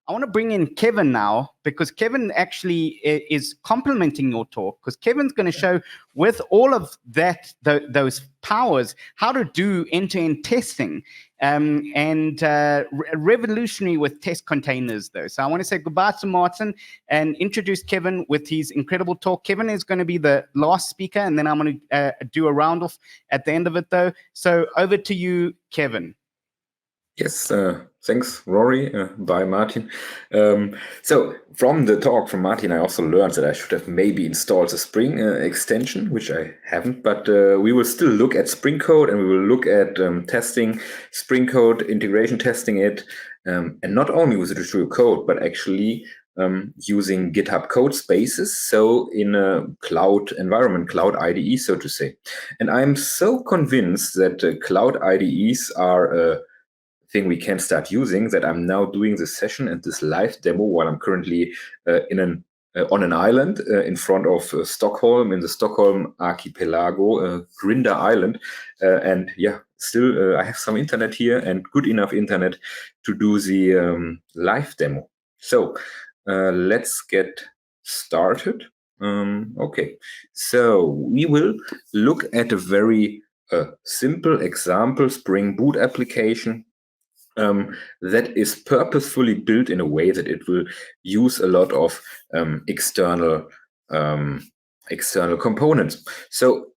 I want to bring in Kevin now, because Kevin actually is complementing your talk, because Kevin's going to show with all of that, those powers, how to do end-to-end testing, and revolutionary with test containers, though. So I want to say goodbye to Martin and introduce Kevin with his incredible talk. Kevin is going to be the last speaker, and then I'm going to do a round off at the end of it, though. So over to you, Kevin. Yes, thanks, Rory. Bye, Martin. So from the talk from Martin, I also learned that I should have maybe installed the Spring extension, which I haven't, but we will still look at Spring code, and we will look at testing Spring code, integration testing it, and not only with the distributed code, but actually using GitHub Codespaces, so in a cloud environment, cloud IDE, so to say. And I'm so convinced that cloud IDEs are a thing we can start using, that I'm now doing this session and this live demo while I'm currently on an island in front of Stockholm, in the Stockholm archipelago, Grinda Island. And yeah, still I have some internet here, and good enough internet to do the live demo. So let's get started. Okay, so we will look at a very simple example Spring Boot application that is purposefully built in a way that it will use a lot of external components. So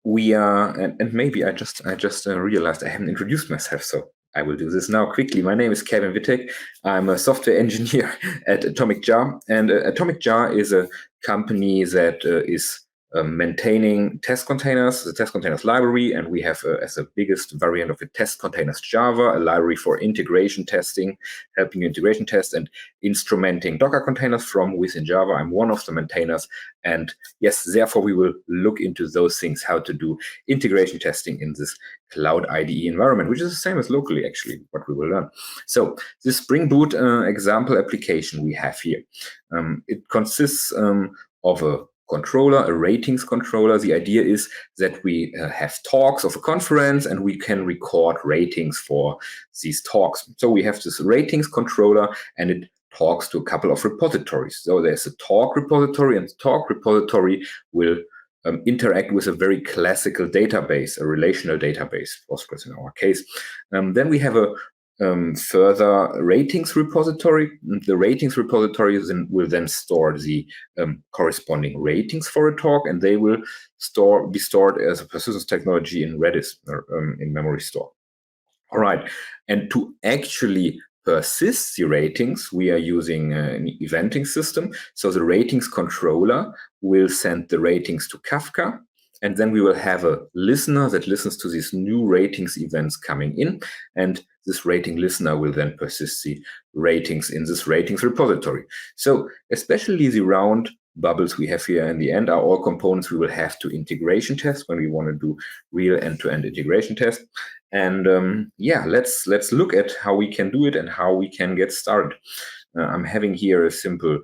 we are, and maybe I just realized I haven't introduced myself, so I will do this now quickly. My name is Kevin Wittek. I'm a software engineer at Atomic Jar, and Atomic Jar is a company that is maintaining test containers, the test containers library, and we have as the biggest variant of it Testcontainers Java, a library for integration testing, helping you integration test and instrumenting Docker containers from within Java. I'm one of the maintainers, and yes, therefore we will look into those things, how to do integration testing in this cloud IDE environment, which is the same as locally, actually, what we will learn. So this Spring Boot example application we have here, it consists of a controller, a ratings controller. The idea is that we have talks of a conference, and we can record ratings for these talks. So we have this ratings controller, and it talks to a couple of repositories. So there's a talk repository, and the talk repository will interact with a very classical database, a relational database, Postgres in our case. Then we have a further ratings repository. The ratings repository will then store the corresponding ratings for a talk, and they will be stored as a persistence technology in Redis, or in memory store. All right, and to actually persist the ratings, we are using an eventing system. So the ratings controller will send the ratings to Kafka, and then we will have a listener that listens to these new ratings events coming in, and this rating listener will then persist the ratings in this ratings repository. So especially the round bubbles we have here in the end are all components we will have to integration test when we want to do real end-to-end integration test. And yeah, let's look at how we can do it and how we can get started. I'm having here a simple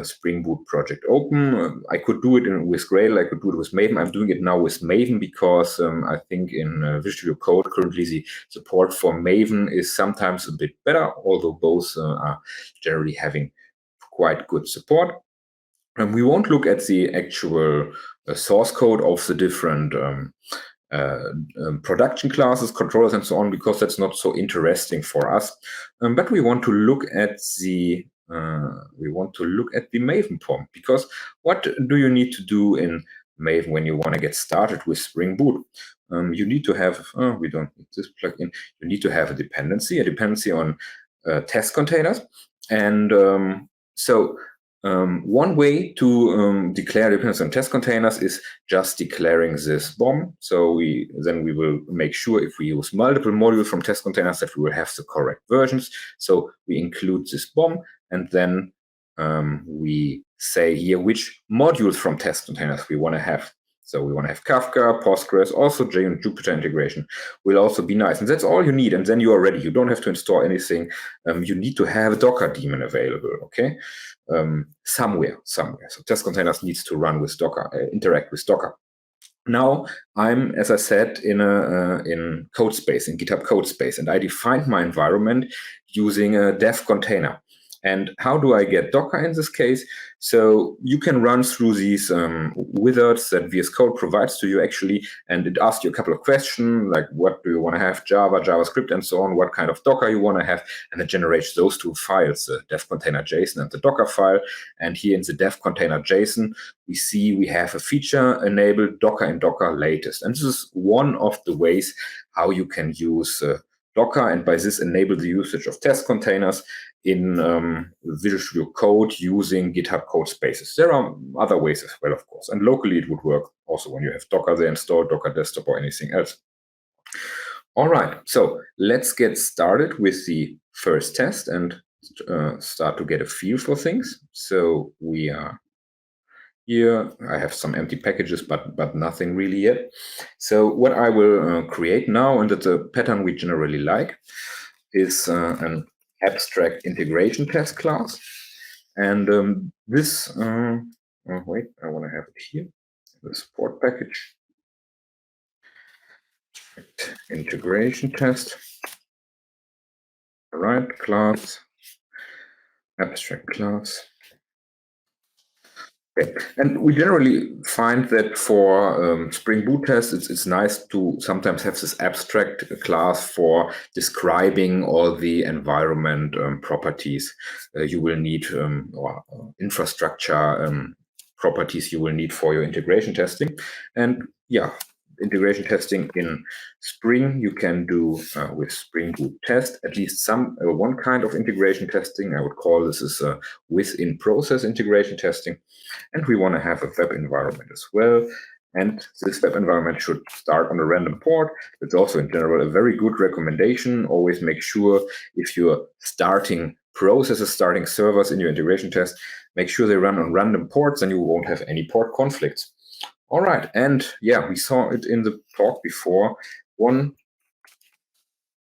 Spring Boot project open. I could do it with Gradle, I could do it with Maven. I'm doing it now with Maven because I think in Visual Studio Code currently the support for Maven is sometimes a bit better, although both are generally having quite good support. And we won't look at the actual source code of the different production classes, controllers, and so on, because that's not so interesting for us. But we want to look at the Maven POM, because what do you need to do in Maven when you want to get started with Spring Boot? You need to have, we don't need this plugin, you need to have a dependency on test containers. And so one way to declare dependency on test containers is just declaring this BOM. So we will make sure if we use multiple modules from test containers that we will have the correct versions. So we include this BOM, and then we say here which modules from test containers we want to have. So we want to have Kafka, Postgres, also Jupyter integration will also be nice. And that's all you need. And then you are ready. You don't have to install anything. You need to have a Docker daemon available, okay? Somewhere. So test containers needs to run with Docker, interact with Docker. Now I'm, as I said, in Codespace, in GitHub Codespace, and I defined my environment using a dev container. And how do I get Docker in this case? So you can run through these wizards that VS Code provides to you actually, and it asks you a couple of questions like what do you want to have, Java, JavaScript, and so on, what kind of Docker you want to have, and it generates those two files, the dev container JSON and the Docker file. And here in the dev container JSON, we see we have a feature enabled Docker in Docker latest. And this is one of the ways how you can use Docker, and by this enable the usage of test containers in Visual Studio Code using GitHub Codespaces. There are other ways as well, of course, and locally it would work also when you have Docker there installed, Docker Desktop, or anything else. All right, so let's get started with the first test and start to get a feel for things. So we are here. I have some empty packages, but nothing really yet. So what I will create now, and that's a pattern we generally like, is an abstract integration test class. And this, wait, I want to have it here, the support package. Integration test. All right, class, abstract class. Okay. And we generally find that for Spring Boot tests, it's nice to sometimes have this abstract class for describing all the environment properties you will need, or infrastructure properties you will need for your integration testing. And yeah, integration testing in Spring you can do with Spring Boot test, at least one kind of integration testing. I would call this is within process integration testing. And we want to have a web environment as well. And this web environment should start on a random port. It's also in general a very good recommendation. Always make sure if you're starting processes, starting servers in your integration test, make sure they run on random ports and you won't have any port conflicts. All right, and yeah, we saw it in the talk before. One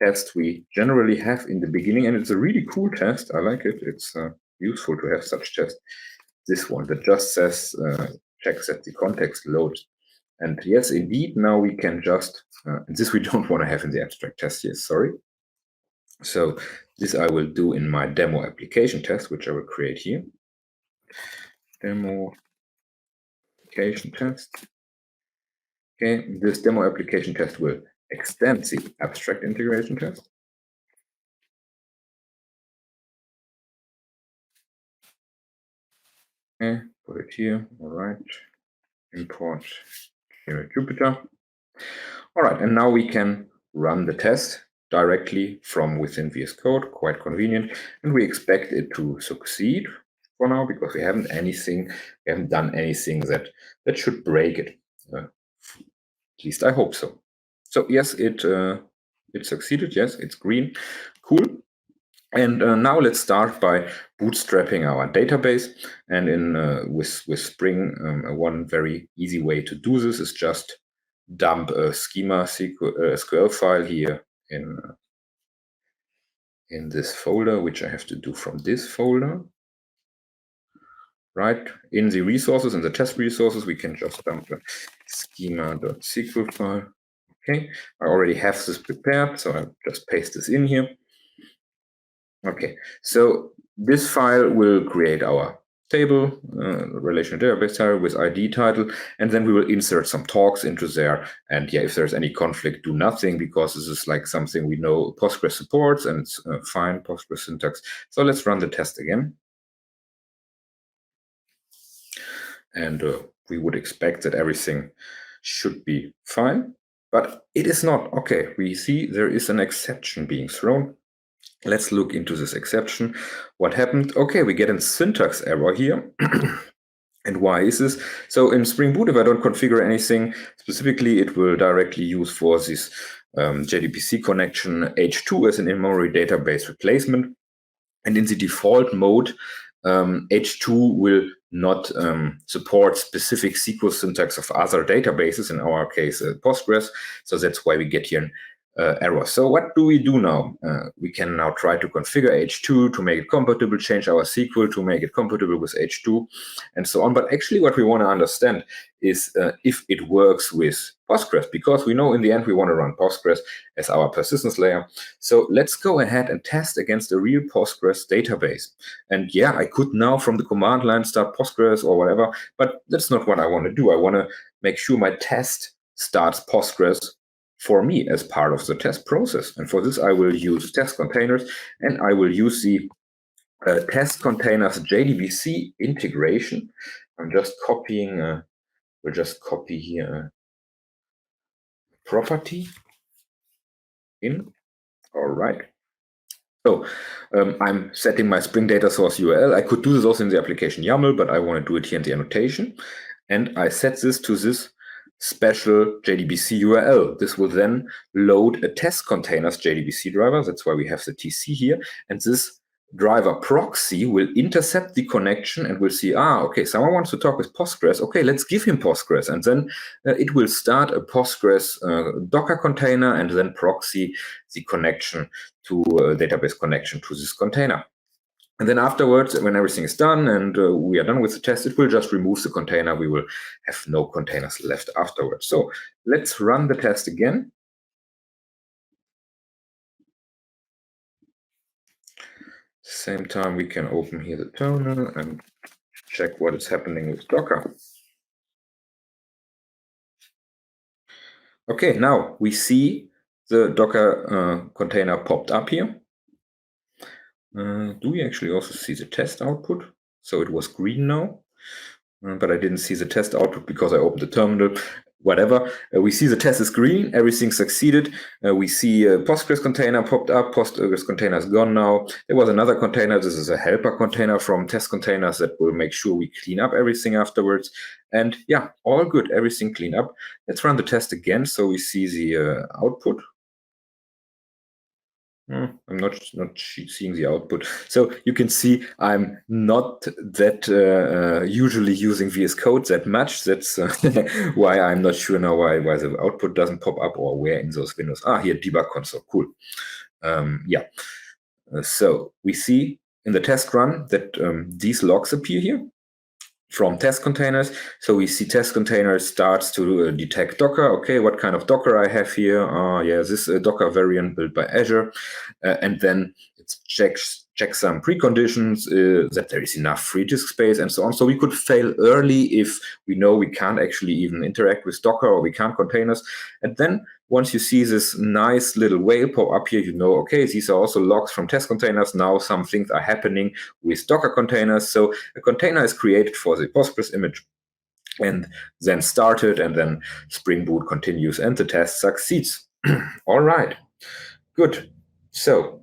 test we generally have in the beginning, and it's a really cool test. I like it. It's useful to have such tests. This one that just says, checks that the context loads. And yes, indeed, now we can just, and this we don't want to have in the abstract test here, sorry. So this I will do in my demo application test, which I will create here. Demo application test. Okay, this demo application test will extend the abstract integration test. Okay, put it here. All right. Import here Jupyter. All right, and now we can run the test directly from within VS Code, quite convenient. And we expect it to succeed for now because we haven't done anything that should break it. At least I hope so. So yes, it succeeded. Yes, it's green. Cool. And now let's start by bootstrapping our database. And with Spring, one very easy way to do this is just dump a Schema SQL file here in this folder, which I have to do from this folder. Right, in the resources, in the test resources, we can just dump a schema.sql file. Okay, I already have this prepared, so I'll just paste this in here. Okay, so this file will create our table, relational database table with ID title, and then we will insert some talks into there. And yeah, if there's any conflict, do nothing, because this is like something we know Postgres supports, and it's fine Postgres syntax. So let's run the test again. And we would expect that everything should be fine, but it is not. Okay, we see there is an exception being thrown. Let's look into this exception. What happened? Okay, we get a syntax error here. And why is this? So in Spring Boot, if I don't configure anything specifically, it will directly use for this JDBC connection H2 as an in-memory database replacement. And in the default mode, H2 will not support specific SQL syntax of other databases, in our case Postgres. So that's why we get here error. So what do we do now? We can now try to configure H2 to make it compatible, change our SQL to make it compatible with H2, and so on. But actually what we want to understand is if it works with Postgres, because we know in the end we want to run Postgres as our persistence layer. So let's go ahead and test against a real Postgres database. And yeah, I could now from the command line start Postgres or whatever, but that's not what I want to do. I want to make sure my test starts Postgres for me as part of the test process. And for this, I will use Testcontainers, and I will use the Testcontainers JDBC integration. I'm just copying, we'll just copy here property in. All right. So I'm setting my Spring Data Source URL. I could do this also in the application YAML, but I want to do it here in the annotation. And I set this to this special JDBC URL. This will then load a Testcontainers JDBC driver. That's why we have the TC here. And this driver proxy will intercept the connection and will see, okay, someone wants to talk with Postgres. Okay, let's give him Postgres. And then it will start a Postgres Docker container and then proxy the connection to a database connection to this container. And then afterwards, when everything is done and we are done with the test, it will just remove the container. We will have no containers left afterwards. So let's run the test again. Same time, we can open here the terminal and check what is happening with Docker. Okay, now we see the Docker container popped up here. Do we actually also see the test output? So it was green now, but I didn't see the test output because I opened the terminal. Whatever, we see the test is green, everything succeeded. We see a Postgres container popped up, Postgres container is gone now. There was another container, this is a helper container from Testcontainers that will make sure we clean up everything afterwards. And yeah, all good, everything cleaned up. Let's run the test again so we see the output. I'm not seeing the output. So you can see I'm not that usually using VS Code that much. That's why I'm not sure now why the output doesn't pop up or where in those windows. Here, debug console, cool. Yeah, so we see in the test run that these logs appear here from Testcontainers. So we see Testcontainers starts to detect Docker. Okay, what kind of Docker I have here? Yeah, this Docker variant built by Azure. And then it checks some preconditions that there is enough free disk space and so on. So we could fail early if we know we can't actually even interact with Docker or we can't containers. And then once you see this nice little whale pop up here, you know, okay, these are also logs from Testcontainers. Now some things are happening with Docker containers. So a container is created for the Postgres image and then started, and then Spring Boot continues and the test succeeds. All right, good. So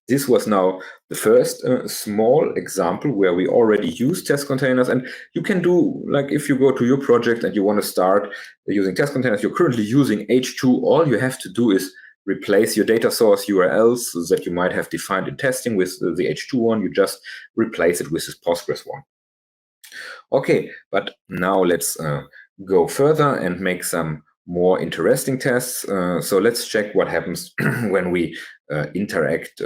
this was now the first small example where we already use Testcontainers. And you can do, like if you go to your project and you want to start using Testcontainers, you're currently using H2, all you have to do is replace your data source URLs that you might have defined in testing with the H2 one. You just replace it with this Postgres one. Okay, but now let's go further and make some more interesting tests. So let's check what happens when we interact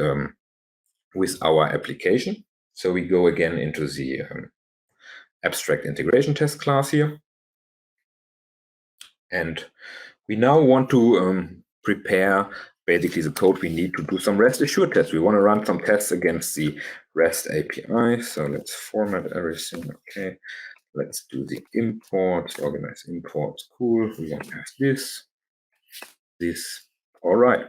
with our application. So we go again into the abstract integration test class here. And we now want to prepare basically the code we need to do some REST assured tests. We want to run some tests against the REST API. So let's format everything. Okay. Let's do the imports, organize imports. Cool. We want to have this. All right.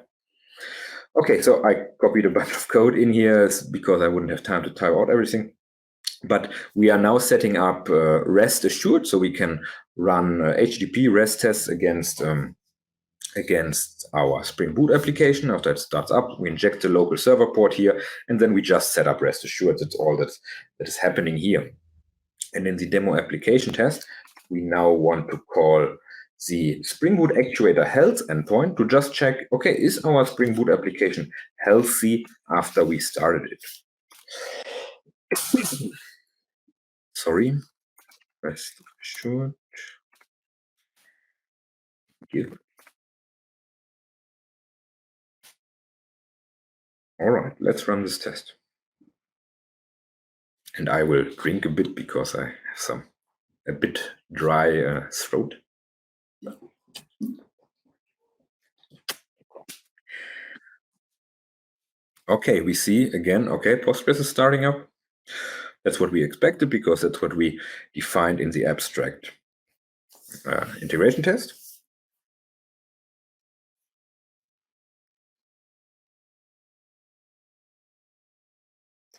Okay, so I copied a bunch of code in here because I wouldn't have time to type out everything. But we are now setting up REST assured, so we can run HTTP REST tests against our Spring Boot application. After it starts up, we inject the local server port here, and then we just set up REST assured. That's all that is happening here. And in the demo application test, we now want to call the Spring Boot actuator health endpoint to just check, okay, is our Spring Boot application healthy after we started it? Sorry, rest assured. Give All right, let's run this test. And I will drink a bit because I have a bit dry throat. Okay, we see again, okay, Postgres is starting up. That's what we expected because that's what we defined in the abstract integration test.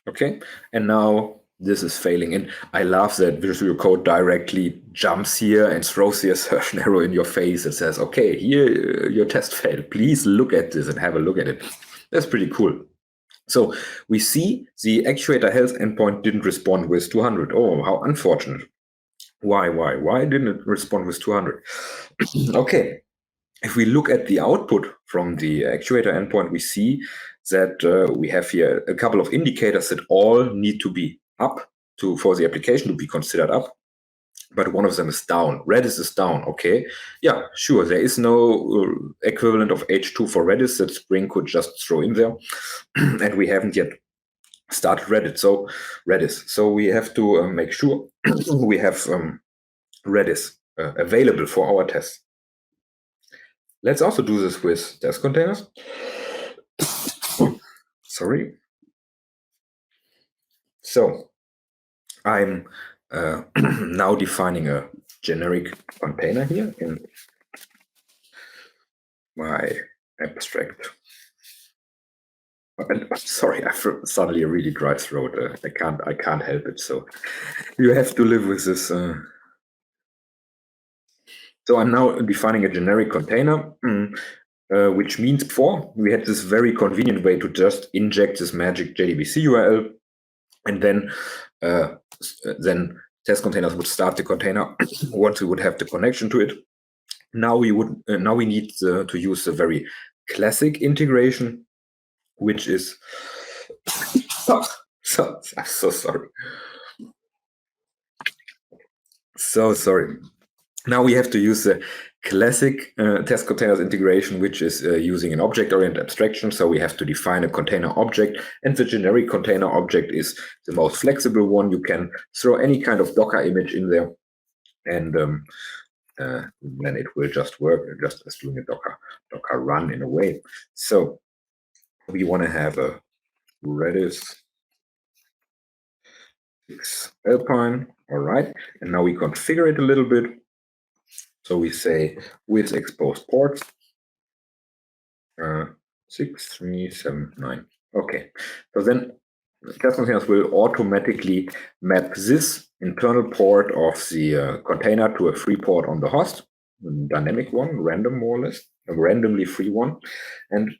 Okay, and now this is failing. And I love that Visual Code directly jumps here and throws the assertion arrow in your face and says, okay, here your test failed. Please look at this and have a look at it. That's pretty cool. So we see the actuator health endpoint didn't respond with 200. Oh, how unfortunate. Why didn't it respond with 200? Okay, if we look at the output from the actuator endpoint, we see that we have here a couple of indicators that all need to be up for the application to be considered up. But one of them is down. Redis is down. Okay, yeah, sure. There is no equivalent of H2 for Redis that Spring could just throw in there, and we haven't yet started Redis. So we have to make sure we have Redis available for our tests. Let's also do this with Testcontainers. Sorry. So I'm now defining a generic container here in my abstract. And sorry, I have suddenly a really dry throat. I can't help it. So you have to live with this. So I'm now defining a generic container, which means before we had this very convenient way to just inject this magic JDBC URL, and then Testcontainers would start the container once we would have the connection to it. Now we need to use a very classic integration, which is I'm so sorry. So sorry. Now we have to use the classic Testcontainers integration, which is using an object-oriented abstraction. So we have to define a container object, and the generic container object is the most flexible one. You can throw any kind of Docker image in there, and then it will just work, just as doing a Docker run in a way. So we want to have a Redis 6 Alpine. All right, and now we configure it a little bit. So we say with exposed ports 6379. Okay, so then Testcontainers will automatically map this internal port of the container to a free port on the host, a dynamic one, random more or less, a randomly free one. And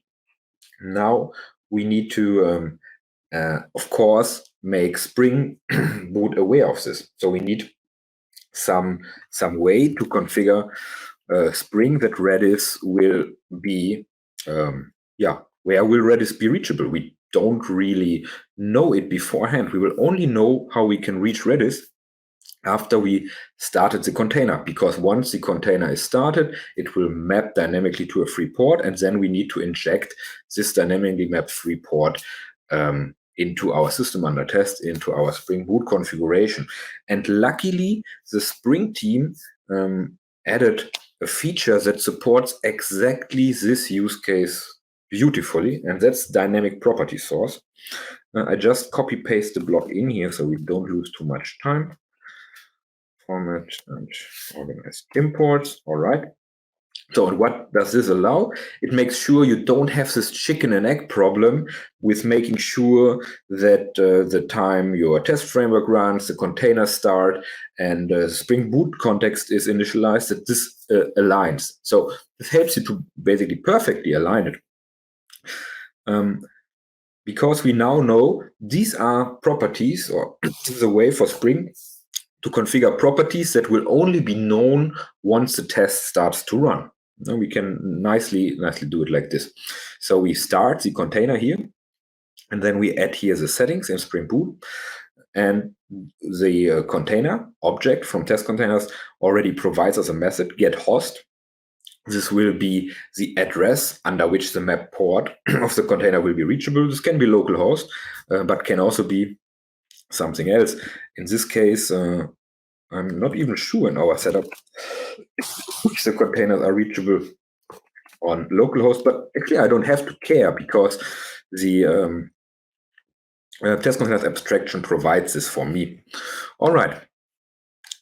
now we need to, of course, make Spring Boot aware of this. So we need some way to configure Spring that Redis will be, where will Redis be reachable? We don't really know it beforehand. We will only know how we can reach Redis after we started the container, because once the container is started, it will map dynamically to a free port, and then we need to inject this dynamically mapped free port into our system under test, into our Spring Boot configuration. And luckily, the Spring team added a feature that supports exactly this use case beautifully, and that's dynamic property source. I just copy paste the block in here so we don't lose too much time. Format and organize imports. All right. So, and what does this allow? It makes sure you don't have this chicken and egg problem with making sure that the time your test framework runs, the container start, and Spring Boot context is initialized, that this aligns. So this helps you to basically perfectly align it. Because we now know these are properties, or this is a way for Spring to configure properties that will only be known once the test starts to run. Now we can nicely do it like this. So we start the container here, and then we add here the settings in Spring Boot. And the container object from Testcontainers already provides us a method, get host, This will be the address under which the map port of the container will be reachable. This can be localhost, but can also be something else. In this case, I'm not even sure in our setup which the containers are reachable on localhost, but actually I don't have to care because the Testcontainers abstraction provides this for me. All right.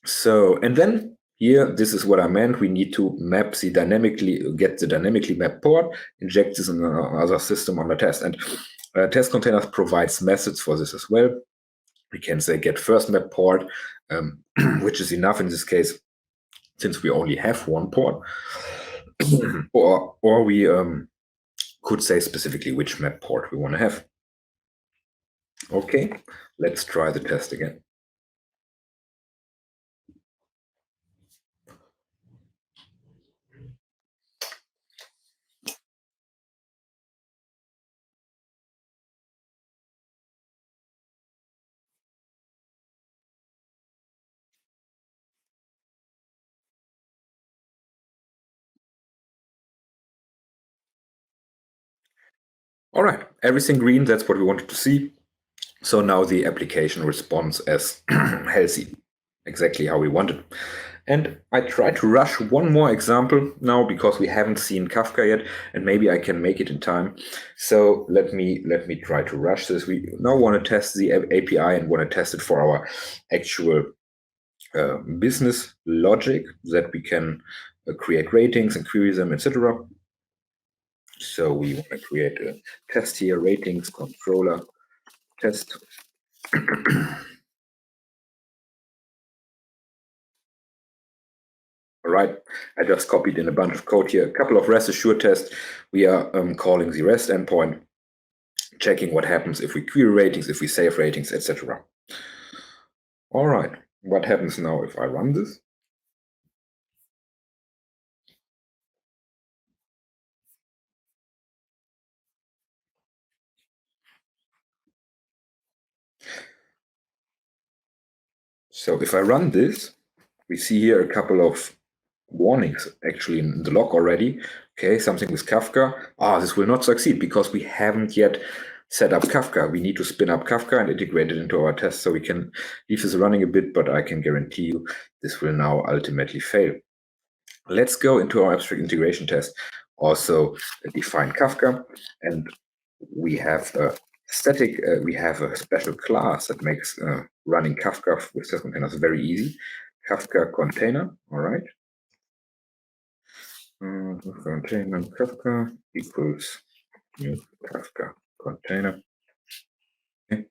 So, and then here, this is what I meant. We need to map the get the dynamically mapped port, inject this in another system on the test. And Testcontainers provides methods for this as well. We can say get first map port, which is enough in this case, since we only have one port. or we could say specifically which map port we want to have. Okay, let's try the test again. All right, everything green, that's what we wanted to see. So now the application responds as healthy, exactly how we wanted. And I try to rush one more example now because we haven't seen Kafka yet, and maybe I can make it in time. So let me try to rush this. We now want to test the API and want to test it for our actual business logic that we can create ratings and query them, etc. So we want to create a test here, ratings controller test. All right, I just copied in a bunch of code here, a couple of rest assured tests. We are calling the rest endpoint, checking what happens if we query ratings, if we save ratings, etc. All right, what happens now if I run this? So if I run this, we see here a couple of warnings actually in the log already. Okay, something with Kafka. This will not succeed because we haven't yet set up Kafka. We need to spin up Kafka and integrate it into our test. So we can leave this running a bit, but I can guarantee you this will now ultimately fail. Let's go into our abstract integration test. Also define Kafka, and we have a static, we have a special class that makes running Kafka with Testcontainers very easy. Kafka container, all right. Container Kafka equals new Kafka container. Okay.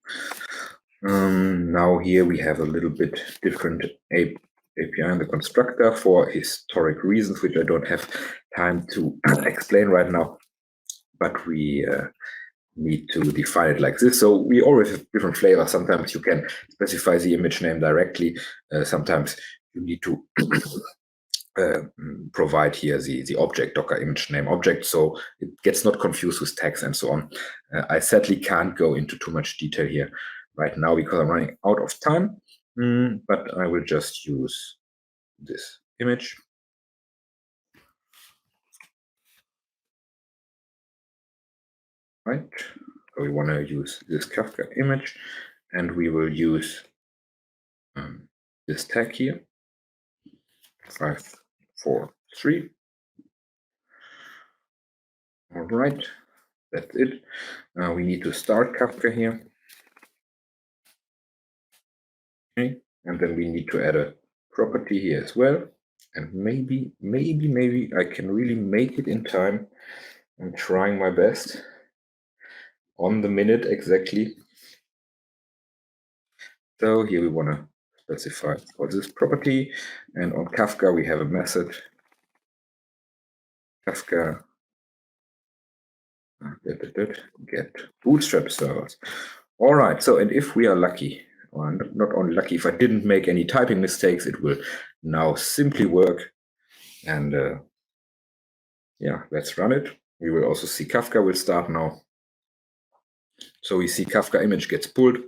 Now here we have a little bit different API in the constructor for historic reasons, which I don't have time to explain right now, but we need to define it like this. So we always have different flavors. Sometimes you can specify the image name directly. Sometimes you need to provide here the object, Docker image name object, so it gets not confused with tags and so on. I sadly can't go into too much detail here right now because I'm running out of time, but I will just use this image. Right, so we want to use this Kafka image, and we will use this tag here, 543. All right, that's it. We need to start Kafka here. Okay, and then we need to add a property here as well. And maybe I can really make it in time. I'm trying my best. On the minute exactly. So here we want to specify for this property, and on Kafka we have a method Kafka get bootstrap servers. All right, so and if we are lucky, or not only lucky, if I didn't make any typing mistakes, it will now simply work. And yeah, let's run it. We will also see Kafka will start now. So we see Kafka image gets pulled.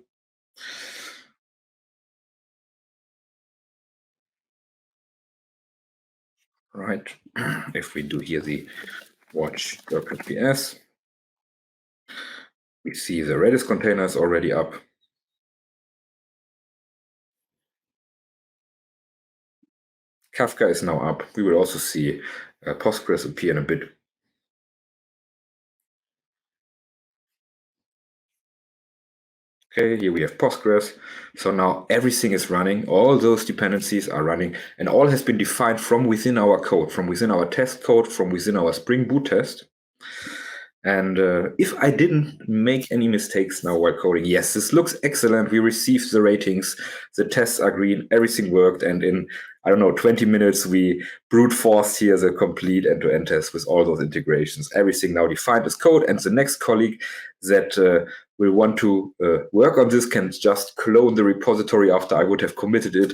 Right. If we do here the watch .ps, we see the Redis container is already up. Kafka is now up. We will also see Postgres appear in a bit. Okay, here we have Postgres. So now everything is running. All those dependencies are running, and all has been defined from within our code, from within our test code, from within our Spring Boot test. And if I didn't make any mistakes now while coding, yes, this looks excellent. We received the ratings, the tests are green, everything worked. And in, I don't know, 20 minutes, we brute forced here the complete end-to-end test with all those integrations. Everything now defined as code. And the next colleague that will want to work on this can just clone the repository after I would have committed it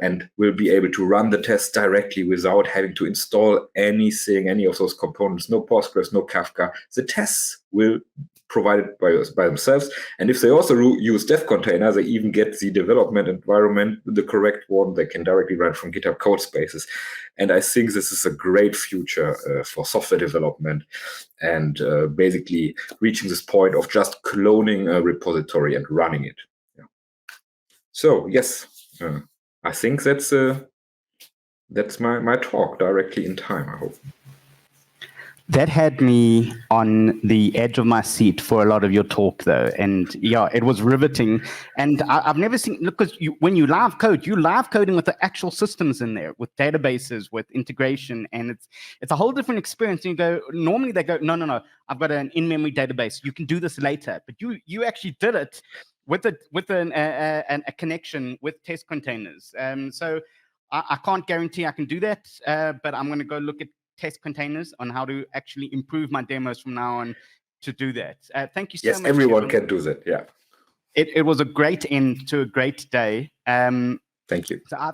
and will be able to run the test directly without having to install anything, any of those components, no Postgres, no Kafka. The tests will provide it by themselves. And if they also use Testcontainers, they even get the development environment, the correct one, they can directly run from GitHub Codespaces. And I think this is a great future for software development and basically reaching this point of just cloning a repository and running it. Yeah. So yes, I think that's my talk directly in time, I hope. That had me on the edge of my seat for a lot of your talk, though. And yeah, it was riveting. And I've never seen, look, because when you live code, you're live coding with the actual systems in there, with databases, with integration. And it's a whole different experience. And you go, normally they go, no, I've got an in-memory database. You can do this later. But you actually did it with a connection with Testcontainers. So I can't guarantee I can do that, but I'm going to go look at Testcontainers on how to actually improve my demos from now on to do that. Thank you so much. Yes, everyone can do that. Yeah. It was a great end to a great day. Thank you. So